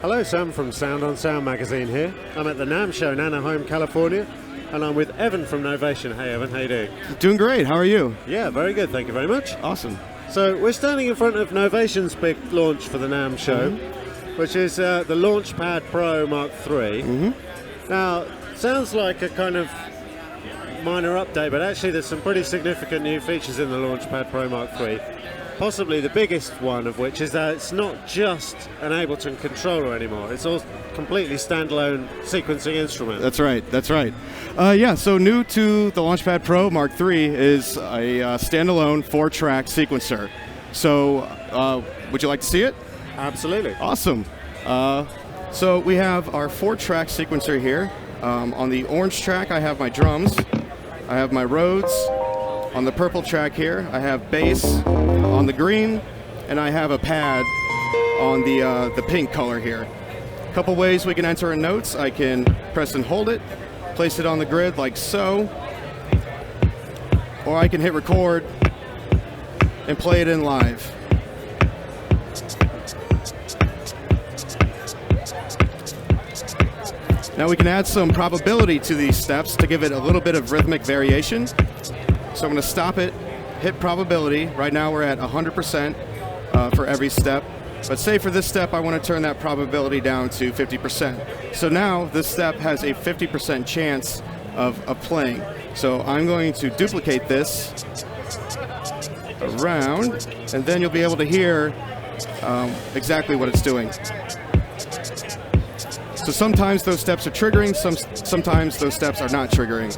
Hello, Sam from Sound on Sound magazine here. I'm at the NAMM show in Anaheim, California, and I'm with Evan from Novation. Hey Evan, how you doing? Doing great, how are you? Yeah, very good, thank you very much. Awesome. So we're standing in front of Novation's big launch for the NAMM show, which is the Launchpad Pro Mark III. Now, sounds like a kind of minor update, but actually there's some pretty significant new features in the Launchpad Pro Mark III. Possibly the biggest one of which is that it's not just an Ableton controller anymore. It's all completely standalone sequencing instrument. That's right, that's right. Yeah, so new to the Launchpad Pro Mark III is a standalone 4-track sequencer. So would you like to see it? Absolutely. Awesome. So we have our 4-track sequencer here. On the orange track I have my drums, I have my Rhodes. On the purple track here I have bass on the green, and I have a pad on the pink color here. A couple ways we can enter in notes. I can press and hold it, place it on the grid like so, or I can hit record and play it in live. Now we can add some probability to these steps to give it a little bit of rhythmic variation. So I'm going to stop it, hit probability. Right now we're at 100% for every step. But say for this step I want to turn that probability down to 50%. So now this step has a 50% chance of playing. So I'm going to duplicate this around, and then you'll be able to hear exactly what it's doing. So sometimes those steps are triggering, sometimes those steps are not triggering.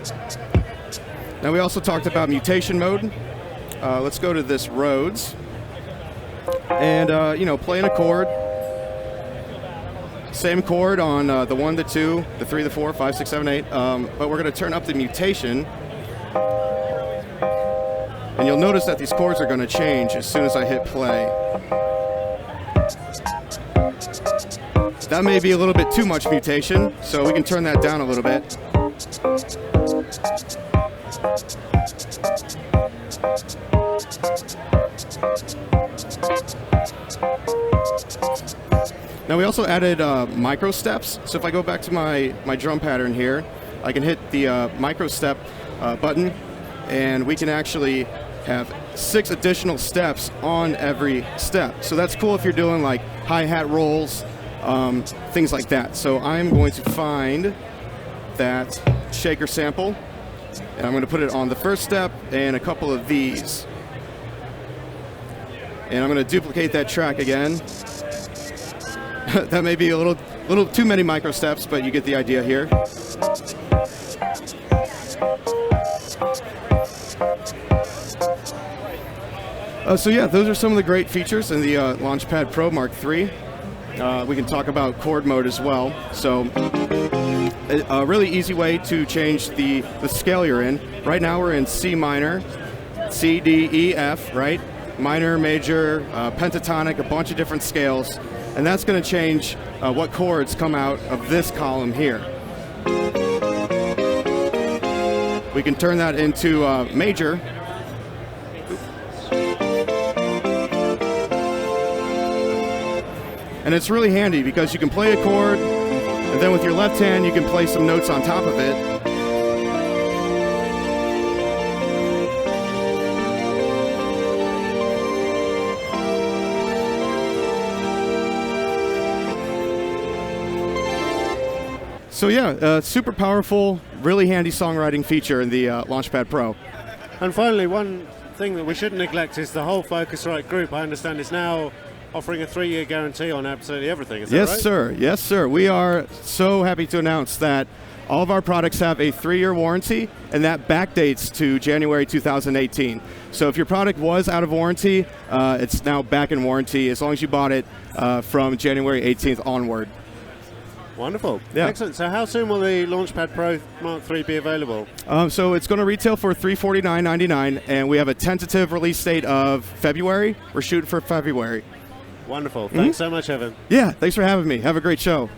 Now we also talked about Mutation Mode. Let's go to this Rhodes. And, playing a chord. Same chord on the 1, the 2, the 3, the 4, 5, 6, 7, 8. But we're going to turn up the mutation. And you'll notice that these chords are going to change as soon as I hit play. That may be a little bit too much mutation, so we can turn that down a little bit. Now we also added micro steps. So if I go back to my drum pattern here, I can hit the micro step button, and we can actually have 6 additional steps on every step. So that's cool if you're doing like hi-hat rolls, things like that. So I'm going to find that shaker sample, and I'm going to put it on the first step and a couple of these. And I'm going to duplicate that track again. That may be a little too many micro steps, but you get the idea here. So yeah, those are some of the great features in the Launchpad Pro Mark III. We can talk about Chord Mode as well. So a really easy way to change the scale you're in. Right now we're in C minor, C, D, E, F, right? Minor, major, pentatonic, a bunch of different scales. And that's going to change what chords come out of this column here. We can turn that into major. And it's really handy because you can play a chord, and then with your left hand you can play some notes on top of it. So yeah, super powerful, really handy songwriting feature in the Launchpad Pro. And finally, one thing that we shouldn't neglect is the whole Focusrite group, I understand, is now offering a 3-year guarantee on absolutely everything. Is that right? Yes, sir. Yes, sir. We are so happy to announce that all of our products have a 3-year warranty, and that backdates to January 2018. So if your product was out of warranty, it's now back in warranty as long as you bought it from January 18th onward. Wonderful. Yeah. Excellent. So how soon will the Launchpad Pro Mark III be available? So it's going to retail for $349.99, and we have a tentative release date of February. We're shooting for February. Wonderful. Thanks so much, Evan. Yeah, thanks for having me. Have a great show.